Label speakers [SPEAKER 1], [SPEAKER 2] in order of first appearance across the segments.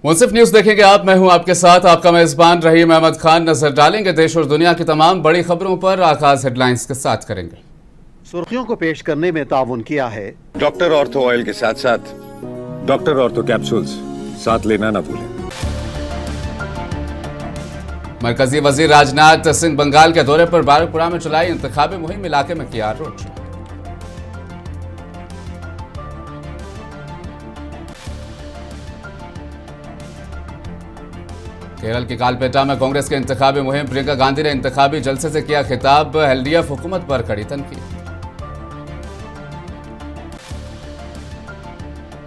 [SPEAKER 1] मुंसिफ news देखेंगे आप। मैं हूं आपके साथ आपका मेजबान रहीम अहमद खान। नजर डालेंगे देश और दुनिया की तमाम बड़ी खबरों पर। आगाज हेडलाइंस के साथ करेंगे।
[SPEAKER 2] सुर्खियों को पेश करने में ताउन किया है
[SPEAKER 3] डॉक्टर ऑर्थो ऑयल के साथ साथ डॉक्टर ऑर्थो कैप्सूल्स साथ लेना ना भूलें।
[SPEAKER 1] मरकजी वजीर राजनाथ सिंह बंगाल के दौरे पर बाराकपुरा में चलाई इंतखाबी मुहिम। इलाके में किया रोड शो। केरल की कालपेटा में कांग्रेस के इंतखाबी मुहिम। प्रियंका गांधी ने इंतखाबी जलसे से किया खिताब। एलडीएफ हुकूमत पर कड़ी तनकीद।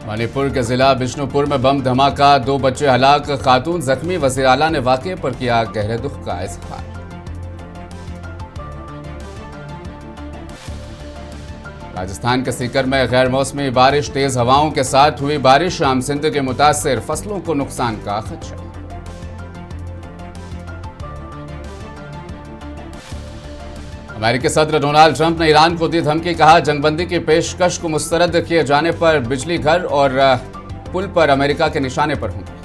[SPEAKER 1] मणिपुर के जिला बिष्णुपुर में बम धमाका, 2 बच्चे हलाक, खातून जख्मी। वज़ीर आला ने वाकये पर किया गहरे दुख का इजहार। राजस्थान के सीकर में गैर मौसमी बारिश, तेज हवाओं के साथ हुई बारिश। आम सिंध के मुतासिर फसलों को नुकसान का खदशा। अमेरिकी सदर डोनाल्ड ट्रंप ने ईरान को दी धमकी। कहा जंगबंदी की पेशकश को मुस्तरद किए जाने पर बिजली घर और पुल पर अमेरिका के निशाने पर होंगे।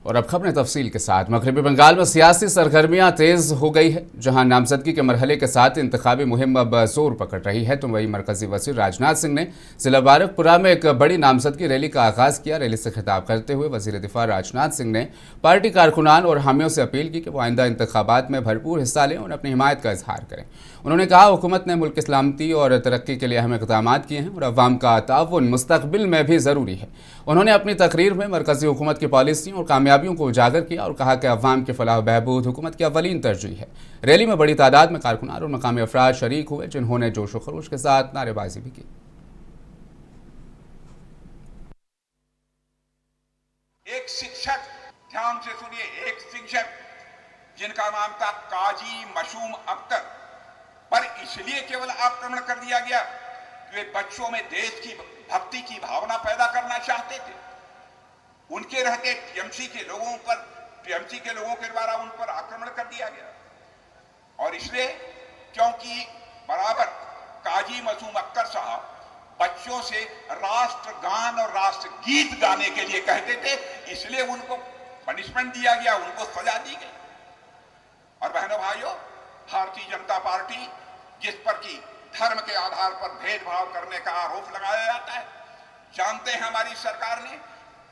[SPEAKER 1] और अब खबरें तफसील के साथ। मगरबी बंगाल में सियासी सरगर्मियां तेज हो गई है। जहां नामजदगी के मरहले के साथ इंतखाबी मुहिम अब जोर पकड़ रही है, तो वहीं मरकजी वजीर राजनाथ सिंह ने जिला बाराकपुरा में एक बड़ी नामजदगी रैली का आगाज किया। रैली से खिताब करते हुए वजीर दिफा राजनाथ सिंह ने पार्टी कारकुनान और हामियों से अपील की कि वो आइंदा इंतखाबात में भरपूर हिस्सा लें और अपनी हिमायत का इजहार करें। उन्होंने कहा हुकूमत ने मुल्क की सलामती और तरक्की के लिए अहम इक़दामात किए हैं और अवाम का ताउन मुस्तकबिल में भी ज़रूरी है। उन्होंने अपनी तकरीर में मरकजी हुकूमत की पॉलिसियों और कामयाबियों को उजागर किया और कहा कि अवाम के फलाह बहबूद हुकूमत की अवलीन तरजीह है। रैली में बड़ी तादाद में कारकुनान और मकामी अफराद शरीक हुए, जिन्होंने जोश व खरोश के साथ नारेबाजी भी की।
[SPEAKER 4] एक शिक्षक, ध्यान से सुनिए, एक शिक्षक जिनका नाम था काजी मशूम अख्तर, पर इसलिए केवल आक्रमण कर दिया गया कि वे बच्चों में देश की भक्ति की भावना पैदा करना चाहते थे। उनके रहते टीएमसी के लोगों के द्वारा उन पर आक्रमण कर दिया गया। और इसलिए क्योंकि बराबर काजी मसूम अख्तर साहब बच्चों से राष्ट्रगान और राष्ट्रगीत गाने के लिए कहते थे, इसलिए उनको पनिशमेंट दिया गया, उनको सजा दी गई। और बहनों भाइयों, भारतीय जनता पार्टी जिस पर की धर्म के आधार पर भेदभाव करने का आरोप लगाया जाता है, जानते हैं हमारी सरकार ने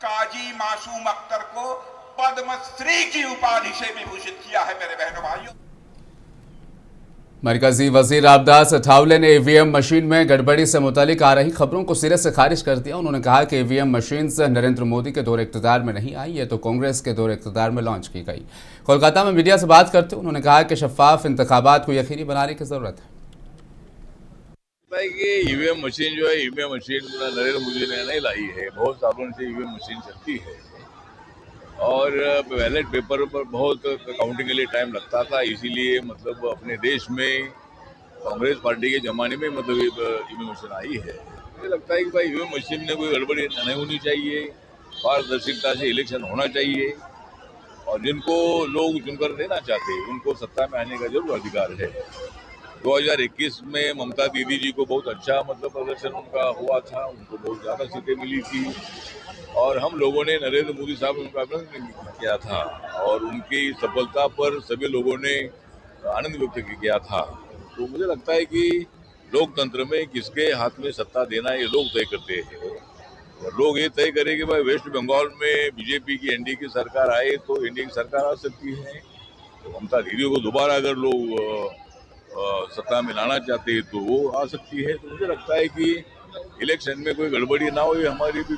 [SPEAKER 4] काजी मासूम अख्तर को पद्मश्री की उपाधि से विभूषित किया है। मेरे बहनों भाइयों,
[SPEAKER 1] मरकजी वजीर रामदास अठावले ने ईवीएम मशीन में गड़बड़ी से मुतालिक आ रही खबरों को सिरे से खारिज कर दिया। उन्होंने कहा कि ईवीएम मशीन से नरेंद्र मोदी के दौरे इक़्तिदार में नहीं आई, ये तो कांग्रेस के दौरे इक़्तिदार में लॉन्च की गई। कोलकाता में मीडिया से बात करते उन्होंने कहा कि शफाफ इंतखाबात को यकीनी बनाने की जरूरत है।
[SPEAKER 5] ईवीएम मशीन जो है, ईवीएम मशीन नरेंद्र मोदी ने नहीं लाई है। बहुत सालों से ईवीएम मशीन चलती है और बैलेट पेपर पर बहुत काउंटिंग के लिए टाइम लगता था। इसीलिए मतलब अपने देश में कांग्रेस पार्टी के जमाने में मतलब ईवीएम मशीन आई है। मुझे लगता है कि भाई ईवीएम मशीन में कोई गड़बड़ी नहीं होनी चाहिए, पारदर्शिता से इलेक्शन होना चाहिए और जिनको लोग चुनकर देना चाहते हैं उनको सत्ता में आने का जरूर अधिकार है। 2021 में ममता दीदी जी को बहुत अच्छा मतलब प्रदर्शन उनका हुआ था, उनको बहुत ज़्यादा सीटें मिली थी और हम लोगों ने नरेंद्र मोदी साहब उनका अभिनंदन किया था और उनकी सफलता पर सभी लोगों ने आनंद व्यक्त किया था। तो मुझे लगता है कि लोकतंत्र में किसके हाथ में सत्ता देना ये लोग तय करते हैं और लोग ये तय करें कि भाई वेस्ट बंगाल में बीजेपी की एनडीए की सरकार आए तो एनडीए की सरकार आ सकती है, तो ममता दीदी को दोबारा अगर लोग सत्ता में लाना चाहते हैं तो वो आ सकती है। तो मुझे लगता है कि इलेक्शन में कोई गड़बड़ी ना हो, ये हमारी भी।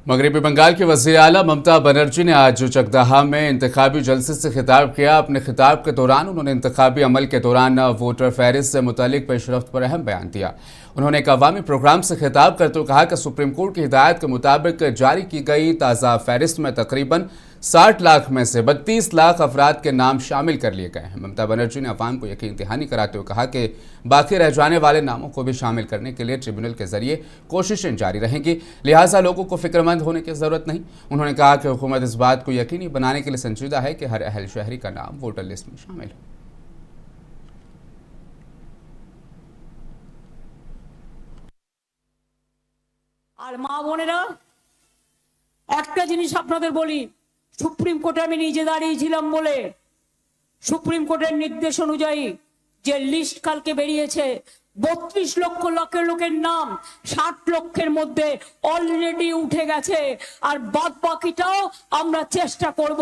[SPEAKER 1] मगरबी बंगाल के वज़ीर आला ममता बनर्जी ने आज चकदाहा में इंतखाबी जलसे से खिताब किया। अपने खिताब के दौरान उन्होंने इंतखाबी अमल के दौरान वोटर फहरिस्त से मुतालिक पेशरफ्त पर अहम बयान दिया। उन्होंने एक अवामी प्रोग्राम से खिताब करते हुए कहा कि सुप्रीम कोर्ट की हिदायत के मुताबिक जारी की गई ताज़ा फहरिस्त में तकरीबन 60 लाख में से 32 लाख अफराद के नाम शामिल कर लिए गए हैं। ममता बनर्जी ने अवाम को यकीन दहानी कराते हुए कहा कि बाकी रह जाने वाले नामों को भी शामिल करने के लिए ट्रिब्यूनल के जरिए कोशिशें जारी रहेंगी, लिहाजा लोगों को फिक्रमंद होने की ज़रूरत नहीं। उन्होंने कहा कि हुकूमत इस बात को यकीनी बनाने के लिए संजीदा है कि हर अहल शहरी का नाम वोटर लिस्ट में शामिल हो।
[SPEAKER 6] আর মা বোনেরা, একটা জিনিস আপনাদের বলি, সুপ্রিম কোর্টে আমি নিজে দাঁড়িয়েছিলাম বলে সুপ্রিম কোর্টের নির্দেশ অনুযায়ী যে লিস্ট কালকে বেরিয়েছে, 32 লক্ষ লোকের নাম 60 লক্ষের মধ্যে অলরেডি উঠে গেছে। আর বাদ বাকিটাও আমরা চেষ্টা করব,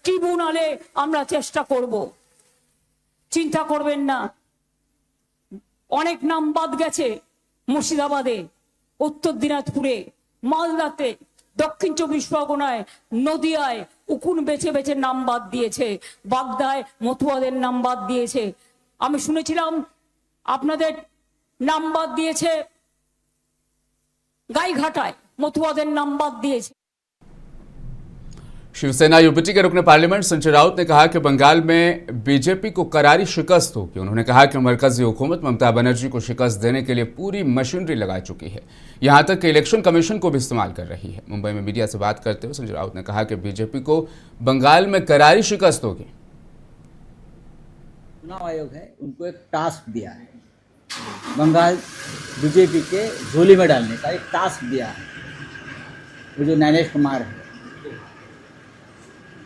[SPEAKER 6] ট্রিব্যুনালে আমরা চেষ্টা করব। চিন্তা করবেন না, অনেক নাম বাদ গেছে। মুর্শিদাবাদে, উত্তর দিনাজপুরে, মালদাতে, দক্ষিণ 24 পরগনায়, নদিয়ায় উকুন বেছে বেছে নাম বাদ দিয়েছে, বাগদায় মতুয়াদের নাম বাদ দিয়েছে। আমি শুনেছিলাম আপনাদের নাম বাদ দিয়েছে গাইঘাটায়, মতুয়াদের नाम बात दिए।
[SPEAKER 1] शिवसेना यूपीटी के रुकने पार्लियामेंट संजय राउत ने कहा कि बंगाल में बीजेपी को करारी शिकस्त होगी। उन्होंने कहा कि मरकजी हुकूमत ममता बनर्जी को शिकस्त देने के लिए पूरी मशीनरी लगा चुकी है, यहां तक कि इलेक्शन कमीशन को भी इस्तेमाल कर रही है। मुंबई में मीडिया से बात करते हुए संजय राउत ने कहा कि बीजेपी को बंगाल में करारी शिकस्त होगी।
[SPEAKER 7] चुनाव आयोग है, उनको एक टास्क दिया है, बंगाल बीजेपी के झोली में डालने का एक टास्क दिया है, वो जो नैनेश कुमार है।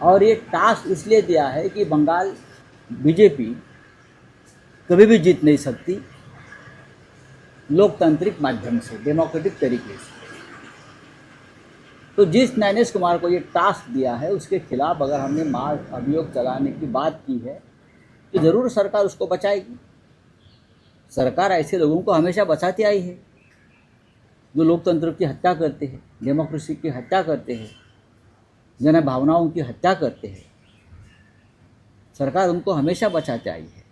[SPEAKER 7] और ये टास्क इसलिए दिया है कि बंगाल बीजेपी कभी भी जीत नहीं सकती लोकतांत्रिक माध्यम से, डेमोक्रेटिक तरीके से। तो जिस नैनेश कुमार को ये टास्क दिया है, उसके खिलाफ अगर हमने मार्च अभियोग चलाने की बात की है तो ज़रूर सरकार उसको बचाएगी। सरकार ऐसे लोगों को हमेशा बचाती आई है जो लोकतंत्र की हत्या करते हैं, डेमोक्रेसी की हत्या करते हैं, जन भावनाओं की हत्या करते हैं। सरकार उनको हमेशा बचाते आई है।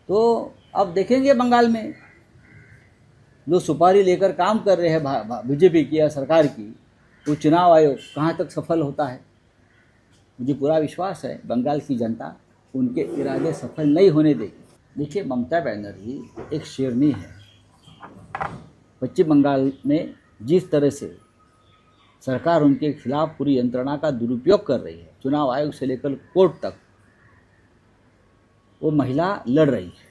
[SPEAKER 7] तो अब देखेंगे बंगाल में जो सुपारी लेकर काम कर रहे हैं बीजेपी की या सरकार की, वो चुनाव आयोग कहाँ तक सफल होता है। मुझे पूरा विश्वास है बंगाल की जनता उनके इरादे सफल नहीं होने देगी। देखिए, ममता बनर्जी एक शेरनी है। पश्चिम बंगाल में जिस तरह से सरकार उनके खिलाफ पूरी यंत्रणा का दुरुपयोग कर रही है, चुनाव आयोग से लेकर कोर्ट तक, वो महिला लड़ रही है,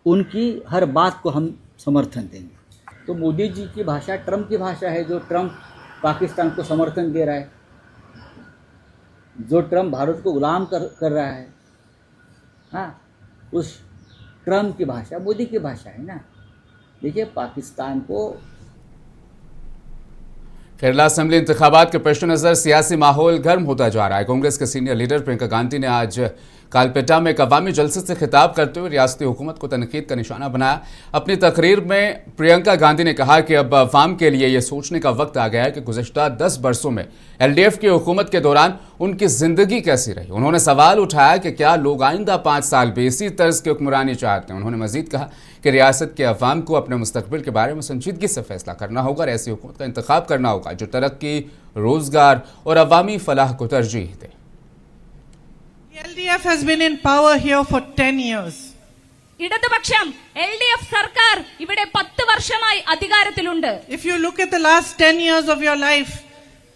[SPEAKER 7] उनकी हर बात को हम समर्थन देंगे। तो मोदी जी की भाषा ट्रंप की भाषा है, जो ट्रंप पाकिस्तान को समर्थन दे रहा है, जो ट्रंप भारत को गुलाम कर रहा है, हाँ, उस ट्रंप की भाषा मोदी की भाषा है ना। देखिए, पाकिस्तान को
[SPEAKER 1] केरला असेंबली इंतखाबात के पेश नज़र सियासी माहौल गर्म होता जा रहा है। कांग्रेस के सीनियर लीडर प्रियंका गांधी ने आज कालपेटा में एक अवामी जलसे से खिताब करते हुए रियासती हुकूमत को तनकीद का निशाना बनाया। अपनी तकरीर में प्रियंका गांधी ने कहा कि अब अवाम के लिए यह सोचने का वक्त आ गया है कि गुज़श्ता 10 बरसों में LDF की हुकूमत के दौरान उनकी ज़िंदगी कैसी रही। उन्होंने सवाल उठाया कि क्या लोग आइंदा 5 साल भी इसी तर्ज की हुक्मरानी चाहते हैं। उन्होंने मजीद कहा कि रियासत के अवाम को अपने मुस्तकबिल के बारे में संजीदगी से फैसला करना होगा और ऐसी हुकूमत का इंतखाब करना होगा जो तरक्की, रोजगार और अवामी फलाह को तरजीह दे।
[SPEAKER 8] The LDF has been in power here for 10 years.
[SPEAKER 9] ഇടതുപക്ഷം LDF സർക്കാർ ഇവിടെ 10 വർഷമായി അധികാരത്തിലുണ്ട്.
[SPEAKER 8] If you look at the last 10 years of your life,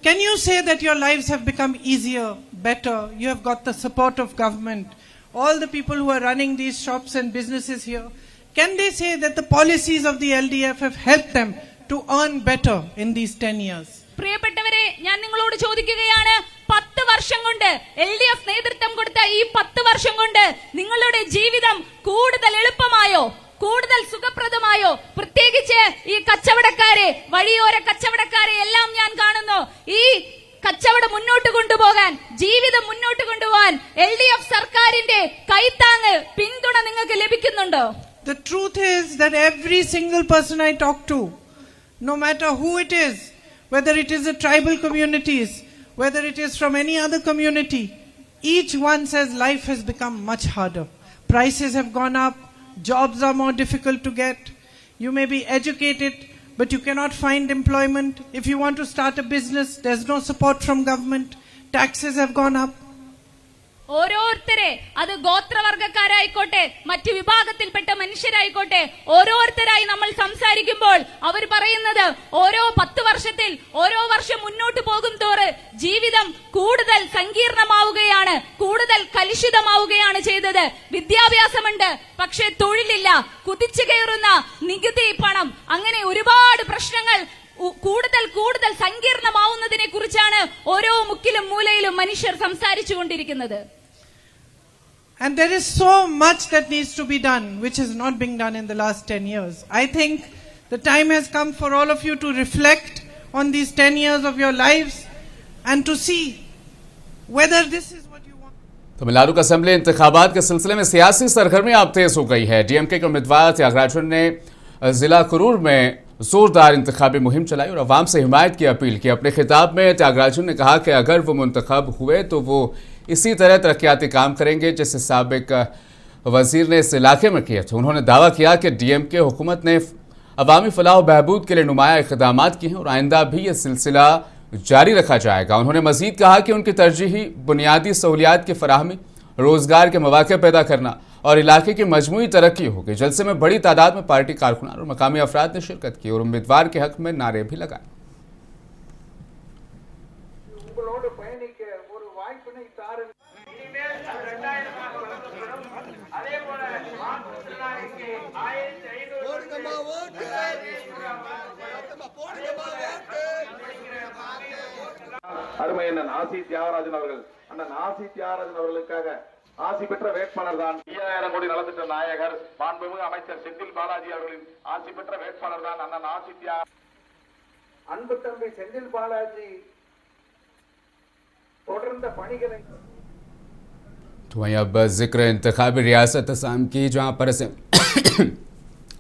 [SPEAKER 8] can you say that your lives have become easier, better? You have got the support of government. All the people who are running these shops and businesses here, can they say that the policies of the LDF have helped them to earn better in these 10 years?
[SPEAKER 9] പ്രിയപ്പെട്ടവരെ, ഞാൻ നിങ്ങളോട് ചോദിക്കുകയാണ്, 10 വർഷം കൊണ്ട് LDF നേതൃത്വം കൊടുത്ത ഈ 10 വർഷം കൊണ്ട് നിങ്ങളുടെ ജീവിതം കൂടുതൽ എളുപ്പമായോ, കൂടുതൽ സുഖപ്രദമായോ? പ്രത്യേകിച്ച് ഈ കച്ചവടക്കാരെ, വഴിയോര കച്ചവടക്കാരെ എല്ലാം ഞാൻ കാണുന്നു. ഈ കച്ചവടം മുന്നോട്ട് കൊണ്ടുപോകാൻ, ജീവിതം മുന്നോട്ട് കൊണ്ടുപോകാൻ LDF സർക്കാരിന്റെ കൈത്താങ്ങ്, പിന്തുണ നിങ്ങൾക്ക് ലഭിക്കുന്നുണ്ടോ?
[SPEAKER 8] The truth is that every single person I talk to, no matter who it is, whether it is the tribal communities, whether it is from any other community, each one says life has become much harder. Prices have gone up, jobs are more difficult to get. You may be educated, but you cannot find employment. If you want to start a business, there's no support from government. Taxes have gone up.
[SPEAKER 9] ഓരോരുത്തരെ, അത് ഗോത്രവർഗക്കാരായിക്കോട്ടെ മറ്റു വിഭാഗത്തിൽപ്പെട്ട മനുഷ്യരായിക്കോട്ടെ, ഓരോരുത്തരായി നമ്മൾ സംസാരിക്കുമ്പോൾ അവർ പറയുന്നത് ഓരോ 10 വർഷത്തിൽ ഓരോ വർഷം മുന്നോട്ട് പോകും തോറും ജീവിതം കൂടുതൽ സങ്കീർണമാവുകയാണ്, കൂടുതൽ കലുഷിതമാവുകയാണ് ചെയ്തത്. വിദ്യാഭ്യാസമുണ്ട്, പക്ഷേ തൊഴിലില്ല, കുതിച്ചു കയറുന്ന നികുതി പണം, അങ്ങനെ ഒരുപാട് പ്രശ്നങ്ങൾ കൂടുതൽ സങ്കീർണമാവുന്നതിനെ കുറിച്ചാണ് ഓരോ മുക്കിലും മൂലയിലും മനുഷ്യർ സംസാരിച്ചു കൊണ്ടിരിക്കുന്നത്.
[SPEAKER 8] And there is so much that needs to be done, which has not been done in the last 10 years. I think the time has come for all of you to reflect on these 10 years of your lives and to see whether this is what you want.
[SPEAKER 1] Tamil Nadu का assembly इंतखाबात के सिलसिले में सियासी सरगर्मियां अब तेज हो गई है। डीएमके के उम्मीदवार त्यागराजन ने जिला कुरूर में जोरदार इंतखाबी मुहिम चलाई और अवाम से हिमायत की अपील की। अपने खिताब में त्यागराजन ने कहा कि अगर वो मुंतखब हुए तो वो इसी तरह तरक्याती काम करेंगे जैसे साबिक वजीर ने इस इलाके में किए थे। उन्होंने दावा किया कि डीएमके हुकूमत ने अवामी फलाह और बहबूद के लिए नुमाया इक़दाम किए हैं और आइंदा भी ये सिलसिला जारी रखा जाएगा। उन्होंने मजीद कहा कि उनकी तरजीही बुनियादी सहूलियात की फराहमी, रोजगार के मौके पैदा करना और इलाके की मजमूई तरक्की होगी। जलसे में बड़ी तादाद में पार्टी कारकुनान और मकामी अफराद ने शिरकत की और उम्मीदवार के हक में नारे भी लगाए।
[SPEAKER 10] அருமை அண்ணன் ஆசி தியாகராஜன் அவர்கள், அண்ணன் ஆசி தியாகராஜன் அவர்களுக்காக ஆசி பெற்ற வேட்பாளர் தான் 5000 கோடி நலத்திட்ட நாயகர் மாண்புமிகு அமைச்சர் செந்தில் பாலாஜி அவர்களின் ஆசி பெற்ற வேட்பாளர் தான் அண்ணன் ஆசி தியாக. அன்பு தம்பி செந்தில் பாலாஜி தொடர்ந்த பணிகளை।
[SPEAKER 1] तो वहीं अब जिक्र इंतखाबी रियासत असम की, जहाँ पर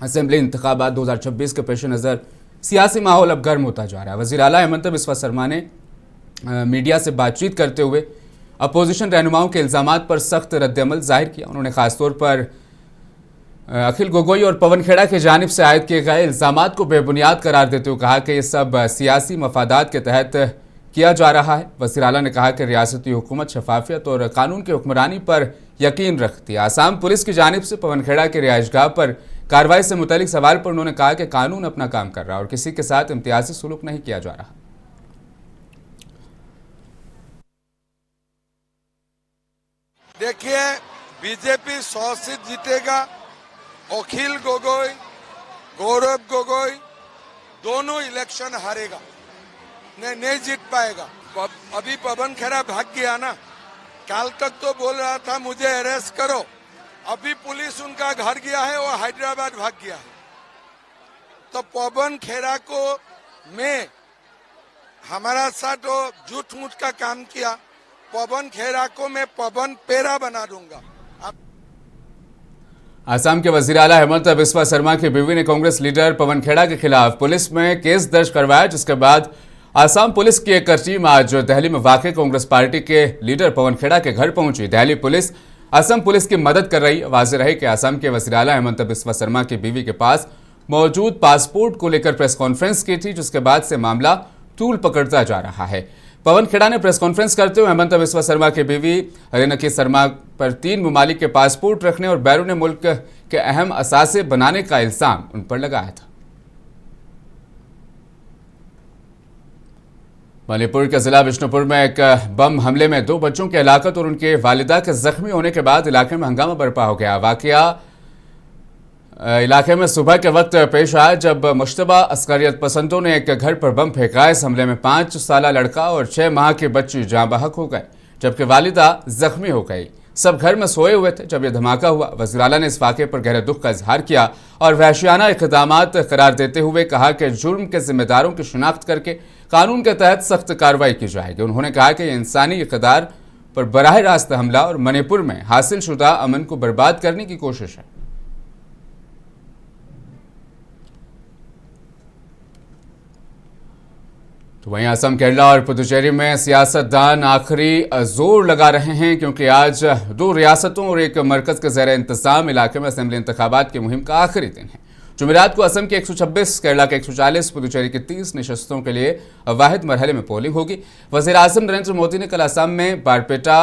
[SPEAKER 1] असेंबली इंतखाबात 2026 के पेश नज़र सियासी माहौल अब गर्म होता जा रहा है। वज़ीर आला हेमंत बिस्वा शर्मा ने मीडिया से बातचीत करते हुए अपोजिशन रहनुमाओं के इल्ज़ामात पर सख्त रद्दअमल जाहिर किया। उन्होंने ख़ासतौर पर अखिल गोगोई और पवन खेड़ा की जानिब से आयद किए गए इल्ज़ामात को बेबुनियाद करार देते हुए कहा कि ये सब सियासी मफादात के तहत किया जा रहा है। वज़ीर आला ने कहा कि रियासती हुकूमत शफाफियत और कानून की हुक्मरानी पर यकीन रखती है। आसाम पुलिस की जानिब से पवन खेड़ा के रिहाइशगाह पर कार्रवाई से मुतालिक सवाल पर उन्होंने कहा कि कानून अपना काम कर रहा है और किसी के साथ इम्तियाजी सुलूक नहीं किया जा रहा।
[SPEAKER 11] देखिए, बीजेपी 100 सीट जीतेगा। अखिल गोगोई, गौरव गोगोई दोनों इलेक्शन हारेगा, नहीं जीत पाएगा। अभी पवन खेड़ा भाग गया ना, कल तक तो बोल रहा था मुझे अरेस्ट करो, अभी पुलिस उनका घर गया है, वो हैदराबाद भाग गया है। तो पवन खेड़ा को मैं हमारा साथ वो झूठ मूठ का काम किया, पवन खेड़ा को मैं पवन पेरा बना दूंगा।
[SPEAKER 1] आसाम के वज़ीर आला हेमंत बिस्वा शर्मा की बीवी ने कांग्रेस लीडर पवन खेड़ा के खिलाफ पुलिस में केस दर्ज करवाया, जिसके बाद आसाम पुलिस की एक टीम आज दिल्ली में वाक़ कांग्रेस पार्टी के लीडर पवन खेड़ा के घर पहुंची। दिल्ली पुलिस असम पुलिस की मदद कर रही है। वाज़ेह रहे कि आसाम के वज़ीर आला हेमंत बिस्वा शर्मा की बीवी के पास मौजूद पासपोर्ट को लेकर प्रेस कॉन्फ्रेंस की थी, जिसके बाद से मामला तूल पकड़ता जा रहा है। पवन खेड़ा ने प्रेस कॉन्फ्रेंस करते हुए हेमंत बिस्वा शर्मा की बीवी रेनकी शर्मा पर 3 ममालिक के पासपोर्ट रखने और बैरून मुल्क के अहम असासे बनाने का इल्जाम उन पर लगाया था। मणिपुर के जिला बिष्णुपुर में एक बम हमले में 2 बच्चों की हलाकत और उनके वालिदा के जख्मी होने के बाद इलाके में हंगामा बरपा हो गया। वाकया इलाके में सुबह के वक्त पेश आया जब मुश्तबा अस्करियत पसंदों ने एक घर पर बम फेंका। इस हमले में 5 साला लड़का और 6 माह की बच्ची जाँ बहक हो गए, जबकि वालिदा जख्मी हो गई। सब घर में सोए हुए थे जब यह धमाका हुआ। वज़ीर आला ने इस वाक़े पर गहरे दुख का इजहार किया और वहशियाना इक़दामात करार देते हुए कहा कि जुर्म के जिम्मेदारों की शिनाख्त करके कानून के तहत सख्त कार्रवाई की जाएगी। उन्होंने कहा कि यह इंसानी इक़दार पर बराह रास्त हमला और मणिपुर में हासिल शुदा अमन को बर्बाद करने की कोशिश है। तो वहीं असम, केरला और पुदुचेरी में सियासतदान आखिरी जोर लगा रहे हैं, क्योंकि आज 2 रियासतों और एक मरकज़ के ज़ेर इंतज़ाम इलाके में असेंबली इंतखाबात की मुहिम का आखिरी दिन है। जुमेरात को असम की 126, केरला के 140, पुदुचेरी की 30 नशस्तों के लिए वाहिद मरहले में पोलिंग होगी। वज़ीर आज़म नरेंद्र मोदी ने कल असम में बारपेटा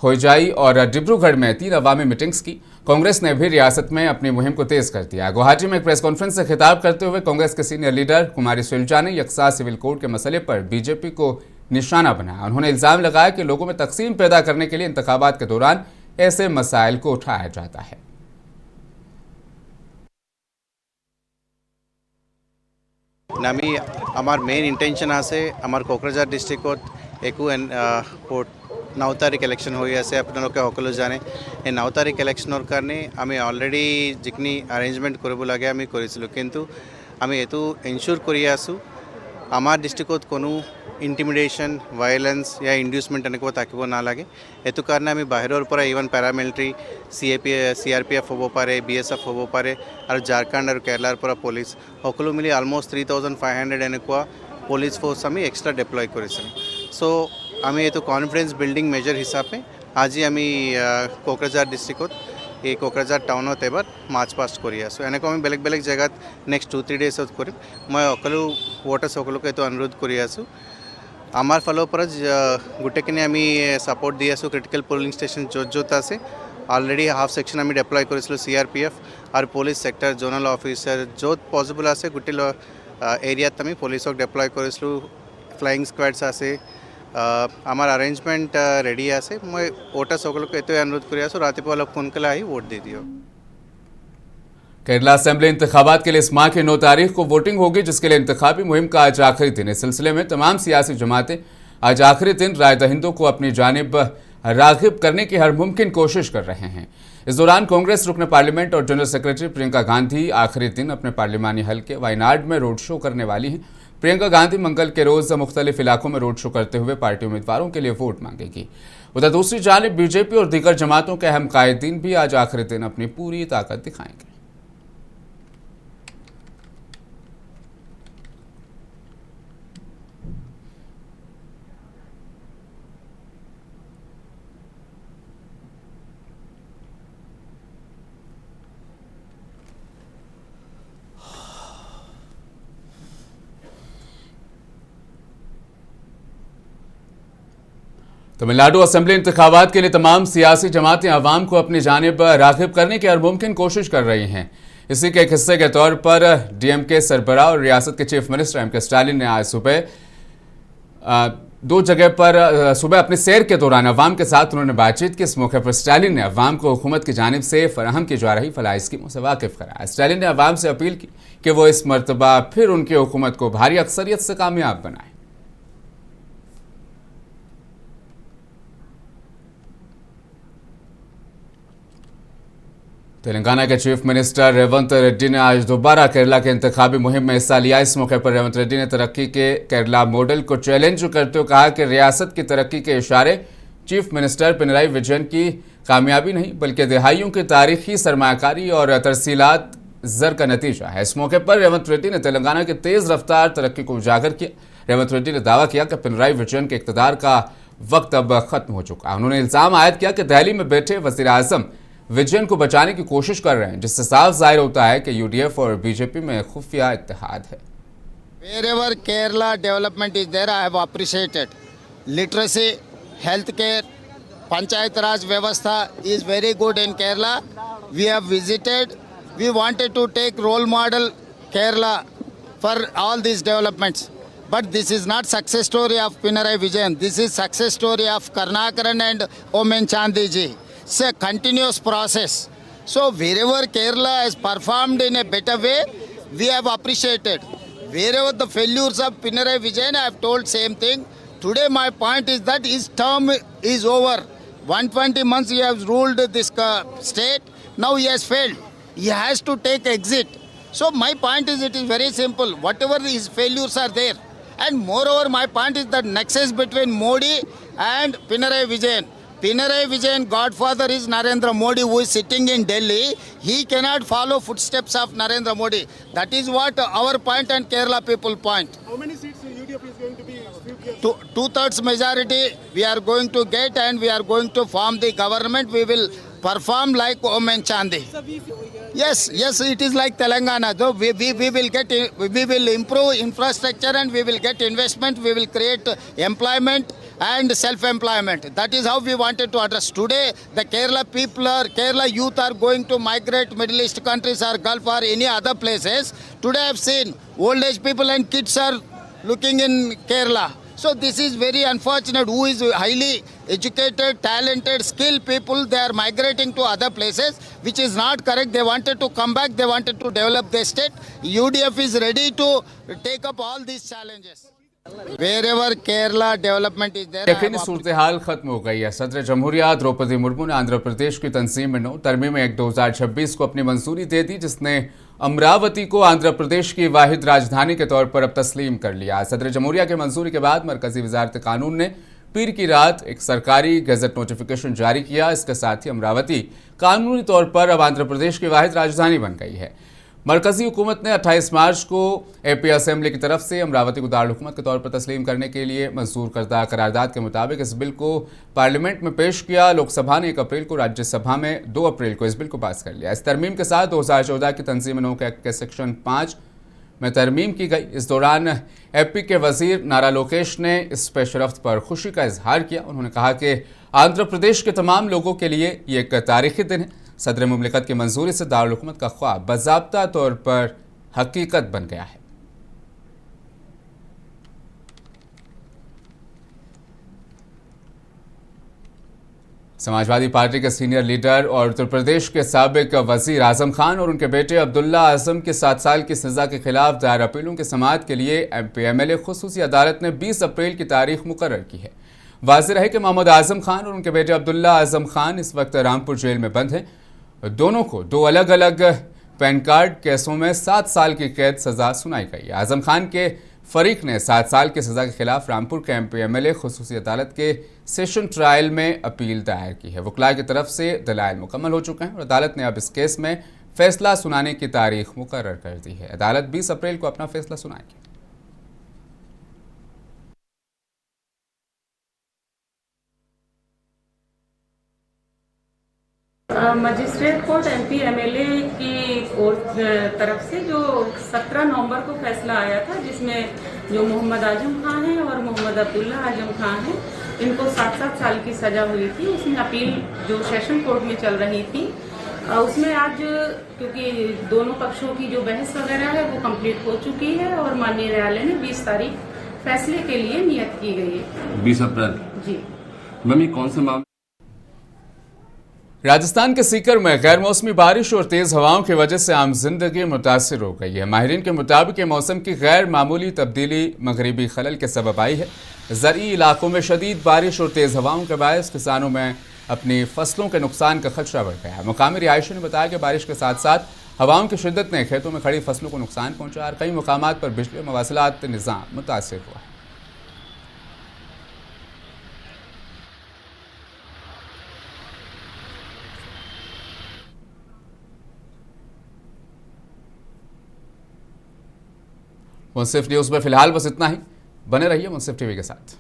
[SPEAKER 1] होइजाई और डिब्रूगढ़ में 3 अवामी मीटिंग्स की। कांग्रेस ने भी रियासत में अपनी मुहिम को तेज कर दिया। गुवाहाटी में एक प्रेस कॉन्फ्रेंस से खिताब करते हुए कांग्रेस के सीनियर लीडर कुमारी सैलजा ने यकसा सिविल कोड के मसले पर बीजेपी को निशाना बनाया। उन्होंने इल्जाम लगाया कि लोगों में तकसीम पैदा करने के लिए इंतखाबात के दौरान ऐसे मसाइल को उठाया जाता है।
[SPEAKER 12] नामी आमार मेन इंटेंशन आसे आमार कोकराझार डिस्ट्रिक्ट एकू पोर्ट 9 तारीख इलेक्शन हो आसे अपने लोग सकलो जाने 9 तारीख इलेक्शनर कारणे आमी अलरेडी जिखिनि अरेंजमेंट करब लागे आमी करिसिलो किन्तु आमी एतु एनश्योर करि आसु आमार डिस्ट्रिक्ट कोनो इंटिमिडेशन वायलेंस या इंड्यूसमेंट एनेको ताकिब नालागे एतु कारणे आमी बाहिरर परा इवन पैरामिलिटारी CRPF होबो पारे BSF होबो पारे और झारखंड और केरलार परा पुलिस सकलो मिली अलमोस्ट 3500 एनेको पुलिस फोर्स आमी एक्स्ट्रा डिप्लॉय करिसिलो। सो आमी एतु कॉन्फिडेंस बिल्डिंग मेजर हिसाबे आज आमी कोकराझार डिस्ट्रिक्ट এই কোকৰাঝাৰ টাউনত এবাৰ মাৰ্চ পাষ্ট কৰি আছোঁ। এনেকৈ আমি বেলেগ বেলেগ জেগাত নেক্সট 2-3 ডেজত কৰিম। মই সকলো ভোটাৰ সকলোকে এইটো অনুৰোধ কৰি আছোঁ আমাৰ ফালৰ পৰা গোটেইখিনি আমি ছাপোৰ্ট দি আছোঁ। ক্ৰিটিকেল পলিং ষ্টেচন য'ত আছে অলৰেডি হাফ সেকশন আমি ডিপ্লয় কৰিছিলোঁ CRPF আৰু পুলিচ সেক্টৰ জোনাল অফিচাৰ য'ত পচিবল আছে গোটেই এৰিয়াত আমি পুলিচক ডিপ্লয় কৰিছিলোঁ। ফ্লাইং স্কোৱাডছ আছে আমার अरेंजमेंट रेडी आसे। मैं वोटर सकल को एतो अनुरोध करि आसो रातिपुवा लोग सोनकाले आई वोट दे दियो।
[SPEAKER 1] केरला असेंबली इंतखाबात के लिए इस माह की 9 तारीख को वोटिंग होगी, जिसके लिए इंतखाबी मुहिम का आज आखिरी दिन। इस सिलसिले में तमाम सियासी जमातें आज आखिरी दिन राय दहिंदों को अपनी जानिब राग़िब करने की हर मुमकिन कोशिश कर रहे हैं। इस दौरान कांग्रेस रुकन पार्लियामेंट और जनरल सेक्रेटरी प्रियंका गांधी आखिरी दिन अपने पार्लिमानी हल्के वायनाड में रोड शो करने वाली हैं। प्रियंका गांधी मंगल के रोज मुख्तलिफ इलाकों में रोड शो करते हुए पार्टी उम्मीदवारों के लिए वोट मांगेगी। उधर दूसरी जानिब बीजेपी और दीगर जमातों के अहम कायदीन भी आज आखिरी दिन अपनी पूरी ताकत दिखाएंगे। तमिलनाडु असेंबली इंतखाबात के लिए तमाम सियासी जमातें अवाम को अपनी जानिब राग़िब करने की हर मुमकिन कोशिश कर रही हैं। इसी के एक हिस्से के तौर पर DMK सरबराह और रियासत के चीफ मिनिस्टर M.K. स्टालिन ने आज सुबह 2 जगह पर सुबह अपनी सैर के दौरान अवाम के साथ उन्होंने बातचीत की। इस मौके पर स्टालिन ने अवाम को हुकूमत की जानिब से फराहम की जा रही फलाही स्कीमों से वाकिफ कराया। स्टालिन ने अवाम से अपील की कि वो इस मरतबा फिर उनकी हुकूमत को भारी अक्सरियत से कामयाब बनाए। तेलंगाना के चीफ मिनिस्टर रेवंत रेड्डी ने आज दोबारा केरला के इंतखाबी मुहिम में हिस्सा लिया। इस मौके पर रेवंत रेड्डी ने तरक्की के केरला मॉडल को चैलेंज करते हुए कहा कि रियासत की तरक्की के इशारे चीफ मिनिस्टर पिनराई विजयन की कामयाबी नहीं बल्कि दिहाइयों की तारीखी सरमायाकारी और तरसीलात जर का नतीजा है। इस मौके पर रेवंत रेड्डी ने तेलंगाना की तेज रफ्तार तरक्की को उजागर किया। रेवंत रेड्डी ने दावा किया कि पिनराई विजयन के इक़्तिदार का वक्त अब खत्म हो चुका है। उन्होंने इल्ज़ाम आयद किया कि दिल्ली में बैठे वज़ीर आज़म विजयन को बचाने की कोशिश कर रहे हैं, जिससे साफ जाहिर होता है कि UDF और BJP में खुफिया इत्तेहाद है।
[SPEAKER 13] Wherever Kerala development is there, I have appreciated. Literacy, healthcare, Panchayat Raj Vyavastha is very good in Kerala. We have visited. We wanted to take role model Kerala for all these developments. But this is not success story of Pinarayi Vijayan. This is success story of Karnakaran and Omen Chandi ji. It's a continuous process. So wherever Kerala has performed in a better way, we have appreciated. Wherever the failures of Pinarayi Vijayan, I have told same thing. Today my point is that his term is over. 120 months he has ruled this state. Now he has failed. He has to take exit. So my point is, it is very simple. Whatever his failures are there. And moreover, my point is that nexus between Modi and Pinarayi Vijayan. Pinarayi Vijayan godfather is Narendra Modi, who is sitting in Delhi. He cannot follow footsteps of Narendra Modi. That is what our point and Kerala people point.
[SPEAKER 14] How many seats UDF is going to be?
[SPEAKER 13] 2/3 majority we are going to get, and we are going to form the government. We will perform like Omen Chandi. Yes, it is like Telangana. Though we will improve infrastructure and we will get investment. We will create employment and self-employment. That is how we wanted to address. Today, the Kerala youth are going to migrate Middle East countries or Gulf or any other places. Today, I have seen old age people and kids are looking in Kerala. So this is very unfortunate. Who is highly educated, talented, skilled people, they are migrating to other places, which is not correct. They wanted to come back. They wanted to develop their state. UDF is ready to take up all these challenges. Wherever Kerala development is there.
[SPEAKER 1] यकीनी सूरत हाल खत्म हो गई है। सदर जमहूरिया द्रौपदी मुर्मू ने आंध्र प्रदेश की तंजीम में 9 तरमीम एक्ट 2026 को अपनी मंजूरी दे दी, जिसने अमरावती को आंध्र प्रदेश की वाहिद राजधानी के तौर पर अब तस्लीम कर लिया। सदर जमहूरिया की मंजूरी के बाद मरकजी वजारत कानून ने पीर की रात एक सरकारी गजट नोटिफिकेशन जारी किया। इसके साथ ही अमरावती कानूनी तौर पर अब आंध्र प्रदेश की वाहिद राजधानी बन गई है। मरकजी हुकूमत ने 28 मार्च को AP असेंबली की तरफ से अमरावती को दारुल हुकूमत के तौर पर तस्लीम करने के लिए मंजूर करदा करारदाद के मुताबिक इस बिल को पार्लियामेंट में पेश किया। लोकसभा ने 1 अप्रैल को, राज्यसभा में 2 अप्रैल को इस बिल को पास कर लिया। इस तरमीम के साथ 2014 की तंजीम 9 के सेक्शन 5 में तरमीम की गई। इस दौरान AP के वजीर नारा लोकेश ने इस पेशरफ्त पर खुशी का इजहार किया। उन्होंने कहा कि आंध्र प्रदेश के तमाम लोगों के लिए ये एक तारीखी दिन है। सदर मुमलिकत की मंजूरी से दारुल हुकूमत का ख्वाब बाज़ाब्ता तौर पर हकीकत बन गया है। समाजवादी पार्टी के सीनियर लीडर और उत्तर प्रदेश के साबिक वजीर आजम खान और उनके बेटे अब्दुल्ला आजम के 7 साल की सजा के खिलाफ दायर अपीलों की समाअत के लिए MP MLA खुसूसी अदालत ने 20 अप्रैल की तारीख मुकर्रर की है। वाज़ेह रहे कि मोहम्मद आजम खान और उनके बेटे अब्दुल्ला आजम खान इस वक्त रामपुर जेल में बंद हैं। दोनों को 2 अलग अलग पैन कार्ड केसों में 7 साल की कैद सजा सुनाई गई है। आजम खान के फरीक ने 7 साल की सजा के खिलाफ रामपुर के MP MLA खुसूसी अदालत के सेशन ट्रायल में अपील दायर की है। वकला की तरफ से दलाइल मुकम्मल हो चुके हैं और अदालत ने अब इस केस में फैसला सुनाने की तारीख मुकर्रर कर दी है। अदालत 20 अप्रैल को अपना फैसला सुनाएगी।
[SPEAKER 15] मजिस्ट्रेट कोर्ट MP MLA की तरफ से जो 17 नवंबर को फैसला आया था, जिसमें जो मोहम्मद आजम खान है और मोहम्मद अब्दुल्ला आजम खान है, इनको 7 साल की सजा हुई थी। उसमें अपील जो सेशन कोर्ट में चल रही थी, उसमें आज क्योंकि दोनों पक्षों की जो बहस वगैरह है वो कंप्लीट हो चुकी है और माननीय न्यायालय ने 20 तारीख फैसले के लिए नियत की गई है।
[SPEAKER 16] 20 अप्रैल
[SPEAKER 15] जी।
[SPEAKER 16] मैम, ये कौन से मामले?
[SPEAKER 1] राजस्थान के सीकर में गैर मौसमी बारिश और तेज़ हवाओं की वजह से आम जिंदगी मुतासिर हो गई है। माहिरीन के मुताबिक मौसम की गैर मामूली तब्दीली मगरिबी खलल के सबब आई है। ज़रई इलाकों में शदीद बारिश और तेज़ हवाओं के बायस किसानों में अपनी फसलों के नुकसान का खदशा बढ़ गया है। मुकामी रिहायशी ने बताया कि बारिश के साथ साथ हवाओं की शिद्दत ने खेतों में खड़ी फसलों को नुकसान पहुँचा और कई मुकामात पर बिजली मवासलात निज़ाम मुतासिर हुआ। मुंसिफ न्यूज़ में फिलहाल बस इतना ही। बने रहिए मुंसिफ TV के साथ।